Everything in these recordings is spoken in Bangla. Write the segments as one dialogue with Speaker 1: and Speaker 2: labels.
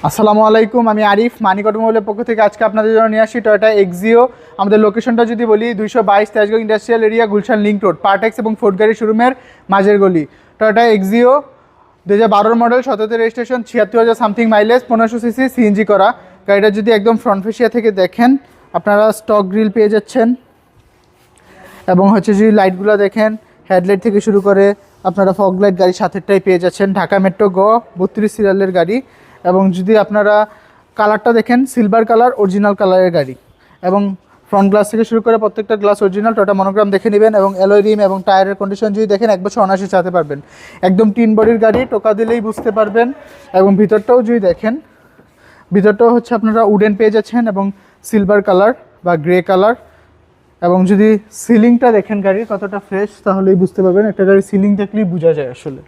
Speaker 1: আসসালামু আলাইকুম, আমি আরিফ মানিক অটোমোবাইলের পক্ষ থেকে আজকে আপনাদের জন্য নিয়ে আসি টয়োটা এক্সিও। আমাদের লোকেশনটা যদি বলি 222 Tejgaon industrial area, Gulshan link road, Partex এবং ফোর্ড গাড়ি শোরুমের মাঝের গলি। Toyota Axio 2012 model, 17 registration, 76,000 something mileage, 1500 CC, CNG করা। গাড়িটা যদি একদম ফ্রন্ট ফেসিয়া থেকে দেখেন, আপনারা স্টক গ্রিল পেয়ে যাচ্ছেন এবং হচ্ছে যদি লাইটগুলো দেখেন, হেডলাইট থেকে শুরু করে আপনারা ফগ লাইট গাড়ির সাথেরটাই পেয়ে যাচ্ছেন। ঢাকা মেট্রো গ 32 সিরিয়ালের গাড়ি। এবং যদি আপনারা কালারটা দেখেন, সিলভার কালার, অরিজিনাল কালারের গাড়ি। এবং ফ্রন্ট গ্লাস থেকে শুরু করে প্রত্যেকটা গ্লাস অরিজিনাল। টয়োটা মনোগ্রাম দেখে নেবেন এবং অ্যালয় রিম এবং টায়ারের কন্ডিশন যদি দেখেন, 1 বছর অনায়াসে চালাতে পারবেন। একদম টিন বডির গাড়ি, টোকা দিলেই বুঝতে পারবেন। এবং ভিতরটাও যদি দেখেন, ভিতরটাও হচ্ছে আপনারা উডেন পেয়ে যাচ্ছেন এবং সিলভার কালার বা গ্রে কালার। এবং যদি সিলিংটা দেখেন গাড়ির কতটা ফ্রেশ, তাহলেই বুঝতে পারবেন। একটা গাড়ির সিলিং দেখলেই বোঝা যায় আসলে।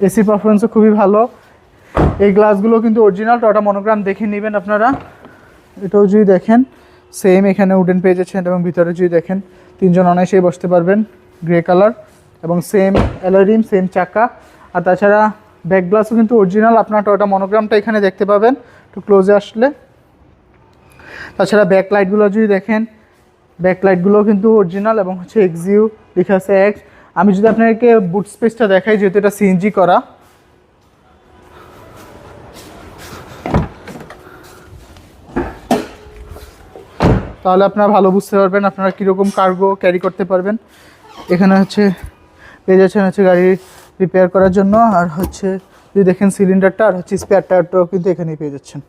Speaker 1: এসি পারফরমেন্সও খুবই ভালো। এই গ্লাসগুলো কিন্তু অরিজিনাল, টয়োটা মনোগ্রাম দেখে নেবেন আপনারা। এটাও যদি দেখেন সেম, এখানে উডেন পেয়ে যাচ্ছেন এবং ভিতরে যদি দেখেন 3 জন অনায়াসেই বসতে পারবেন। গ্রে কালার এবং সেম অ্যালয় রিম, সেম চাকা। আর তাছাড়া ব্যাক গ্লাসও কিন্তু অরিজিনাল, আপনার টয়োটা মনোগ্রামটা এখানে দেখতে পাবেন একটু ক্লোজে আসলে। তাছাড়া ব্যাক লাইটগুলো যদি দেখেন, ব্যাক লাইটগুলোও কিন্তু অরিজিনাল এবং হচ্ছে এক্সিও লেখা আছে এক্স। আমি যদি আপনাদেরকে বুট স্পেসটা দেখাই, যেহেতু এটা সিএনজি করা, তাহলে আপনারা ভালো বুঝতে পারবেন আপনারা কীরকম কার্গো ক্যারি করতে পারবেন। এখানে হচ্ছে পেয়ে যাচ্ছেন হচ্ছে গাড়ি রিপেয়ার করার জন্য। আর হচ্ছে যদি দেখেন সিলিন্ডারটা আর হচ্ছে স্পেয়ার টায়ারটাও কিন্তু এখানেই পেয়ে যাচ্ছেন।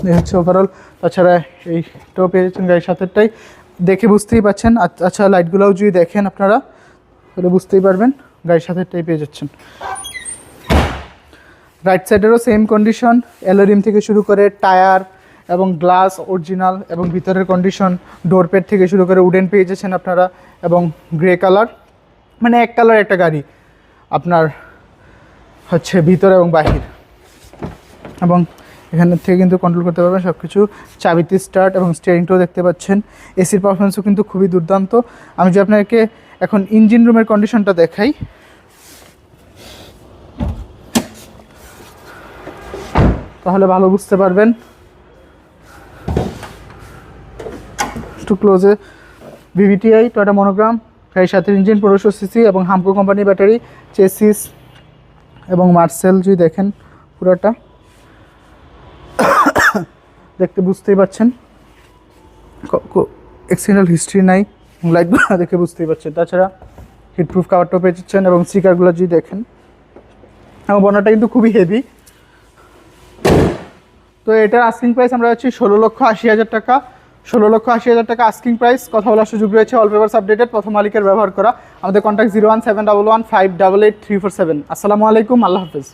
Speaker 1: এই হচ্ছে ওভারঅল। তাছাড়া এইটাও পেয়ে যাচ্ছেন গাড়ির সাথেরটাই, দেখে বুঝতেই পারছেন। আচ্ছা লাইটগুলোও যদি দেখেন আপনারা, তাহলে বুঝতেই পারবেন গাড়ির সাথেরটাই পেয়ে যাচ্ছেন। রাইট সাইডেরও সেম কন্ডিশন, অ্যালয় রিম থেকে শুরু করে টায়ার এবং গ্লাস অরিজিনাল এবং ভিতরের কন্ডিশন, ডোর প্যাড থেকে শুরু করে উডেন পেয়ে যাচ্ছেন আপনারা। এবং গ্রে কালার, মানে এক কালার একটা গাড়ি আপনার হচ্ছে ভিতর এবং বাহির। এবং এখানের থেকে কিন্তু কন্ট্রোল করতে পারবেন সব কিছু। চাবিতে স্টার্ট এবং স্টিয়ারিংটাও দেখতে পাচ্ছেন। এসির পারফরমেন্সও কিন্তু খুবই দুর্দান্ত। আমি যদি আপনাকে এখন ইঞ্জিন রুমের কন্ডিশনটা দেখাই, তাহলে ভালো বুঝতে পারবেন। একটু ক্লোজে ভিভিটিআই টয়োটা মনোগ্রাম, গাড়ির সাথে ইঞ্জিন, 1500 সিসি এবং হামকো কোম্পানির ব্যাটারি, চেসিস এবং মার্সেল যদি দেখেন পুরোটা দেখতে বুঝতেই পারছেন। এক্সিডেন্টাল হিস্ট্রি নাই, লাইটগুলো দেখে বুঝতেই পারছেন। তাছাড়া হিটপ্রুফ কাভারটাও পেয়ে যাচ্ছেন এবং স্টিকারগুলো যদি দেখেন, এবং বর্ণাটা কিন্তু খুবই হেভি। তো এটার আস্কিং প্রাইস আমরা হচ্ছে 16,80,000 টাকা। 16,80,000 টাকা আস্কিং প্রাইস। কথা বলার সুযোগ রয়েছে, অল পেপারস আপডেটেড, প্রথম মালিকের ব্যবহার করা। আমাদের কন্ট্যাক্ট 01711588347। আসসালামু আলাইকুম, আল্লাহ হাফেজ।